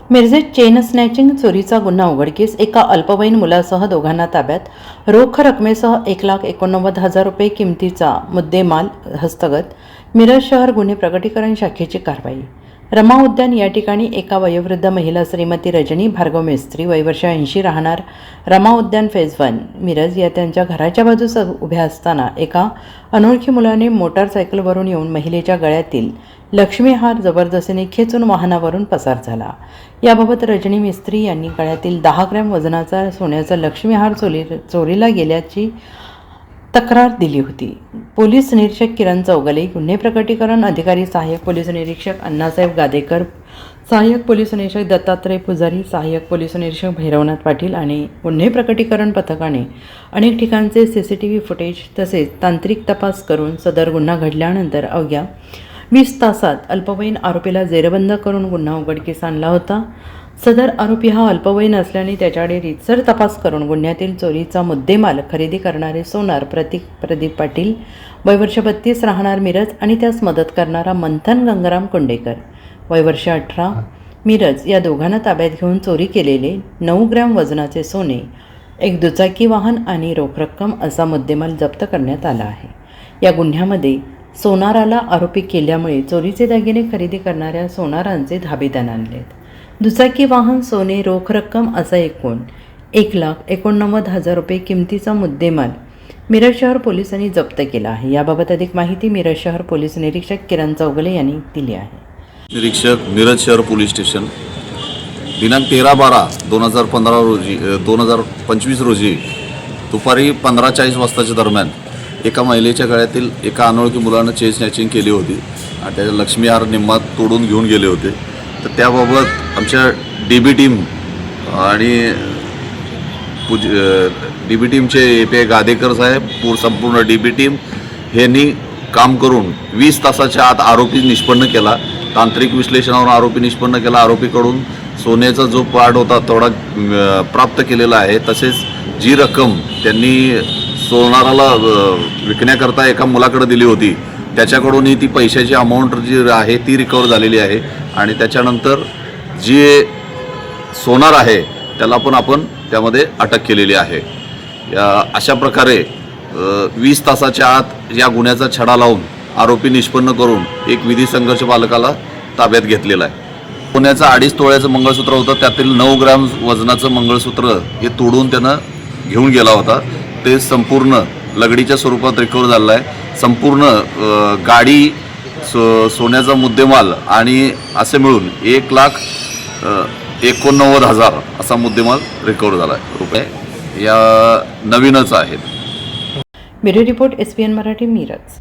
मिरजेत chain snatching चोरीचा गुन्हा उघडकीस. एका अल्पवयीन मुलासह दोघांना ताब्यात. रोख रकमेसह 1,89,000 रुपये किमतीचा मुद्देमाल हस्तगत. मिरज शहर गुन्हे प्रकटीकरण शाखेची कारवाई. रमा उद्यान या ठिकाणी एका वयोवृद्ध महिला श्रीमती रजनी भार्गव मेस्त्री वय वर्ष 80 राहणार रमा उद्यान फेज 1 मिरज या त्यांच्या घराच्या बाजूस उभ्या असताना एका अनोळखी मुलाने मोटारसायकलवरून येऊन महिलेच्या गळ्यातील लक्ष्मी हार जबरदस्तीने खेचून वाहनावरून पसार झाला. याबाबत रजनी मिस्त्री यांनी गळ्यातील 10 ग्रॅम वजनाचा सोन्याचा लक्ष्मी हार चोरीला गेल्याची तक्रार दिली होती. पोलीस निरीक्षक किरण चौगले, गुन्हे प्रकटीकरण अधिकारी सहाय्यक पोलीस निरीक्षक अण्णासाहेब गादेकर, सहाय्यक पोलीस निरीक्षक दत्तात्रय पुजारी, सहाय्यक पोलीस निरीक्षक भैरवनाथ पाटील आणि गुन्हे प्रकटीकरण पथकाने अनेक ठिकाणचे CCTV फुटेज तसेच तांत्रिक तपास करून सदर गुन्हा घडल्यानंतर अवघ्या 20 तासात अल्पवयीन आरोपीला जेरबंद करून गुन्हा उघडकीस आणला होता. सदर आरोपी हा अल्पवयीन असल्याने त्याच्याकडे रीतसर तपास करून गुन्ह्यातील चोरीचा मुद्देमाल खरेदी करणारे सोनार प्रदीप पाटील वय वर्ष 32 राहणार मिरज आणि त्यास मदत करणारा मंथन गंगाराम कुंडेकर वय वर्ष 18 मिरज या दोघांना ताब्यात घेऊन चोरी केलेले 9 ग्रॅम वजनाचे सोने, एक दुचाकी वाहन आणि रोख रक्कम असा मुद्देमाल जप्त करण्यात आला आहे. या गुन्ह्यामध्ये सोनाराला आरोपी केल्यामुळे चोरीचे दागिने खरेदी करणाऱ्या सोनारांचे धाबेदार आणलेत. दुचाकी वाहन, सोने, रोख रक्कम असा एकूण 1,89,000 रुपये किमतीचा मुद्देमाल मिरज शहर पोलिसांनी जप्त केला आहे. याबाबत अधिक माहिती मिरज शहर पोलीस निरीक्षक किरण चौगले यांनी दिली आहे. निरीक्षक मिरज शहर पोलीस स्टेशन दिनांक 13/12/2025 रोजी दुपारी 15:40 वाजताच्या दरम्यान एका महिलेच्या गळ्यातील एका अनोळखी मुलानं चेन स्नॅचिंग केली होती आणि त्याच्या लक्ष्मी हार निम्मा तोडून घेऊन गेले होते. तर त्याबाबत आमच्या DB टीम आणि DB टीमचे API गादेकर साहेब, संपूर्ण DB टीम ह्यांनी काम करून 20 तासाच्या आत आरोपी निष्पन्न केला. तांत्रिक विश्लेषणावरून आरोपी निष्पन्न केला. आरोपीकडून सोन्याचा जो पार्ट होता तेवढा प्राप्त केलेला आहे. तसेच जी रक्कम त्यांनी सोनाराला विकण्याकरता एका मुलाकडे दिली होती त्याच्याकडूनही ती पैशाची अमाऊंट जी आहे ती रिकवर झालेली आहे. आणि त्याच्यानंतर जी सोनार आहे त्याला पण आपण त्यामध्ये अटक केलेली आहे. अशा प्रकारे 20 तासाच्या आत या गुन्ह्याचा छडा लावून आरोपी निष्पन्न करून एक विधी संघर्ष पालकाला ताब्यात घेतलेला आहे. सोन्याचं 2.5 तोळ्याचं मंगळसूत्र होतं, त्यातील 9 ग्रॅम वजनाचं मंगळसूत्र हे तोडून त्यानं घेऊन गेला होता. ते संपूर्ण लगडीच्या स्वरूपात रिकवर झालेलं आहे. संपूर्ण गाडी, सोन्याचा मुद्देमाल आणि असे मिळून 1,89,000 असा मुद्देमाल रिकवर झाला आहे. रुपये या नवीनच आहेत. Bureau report SPN Marathi Miraj.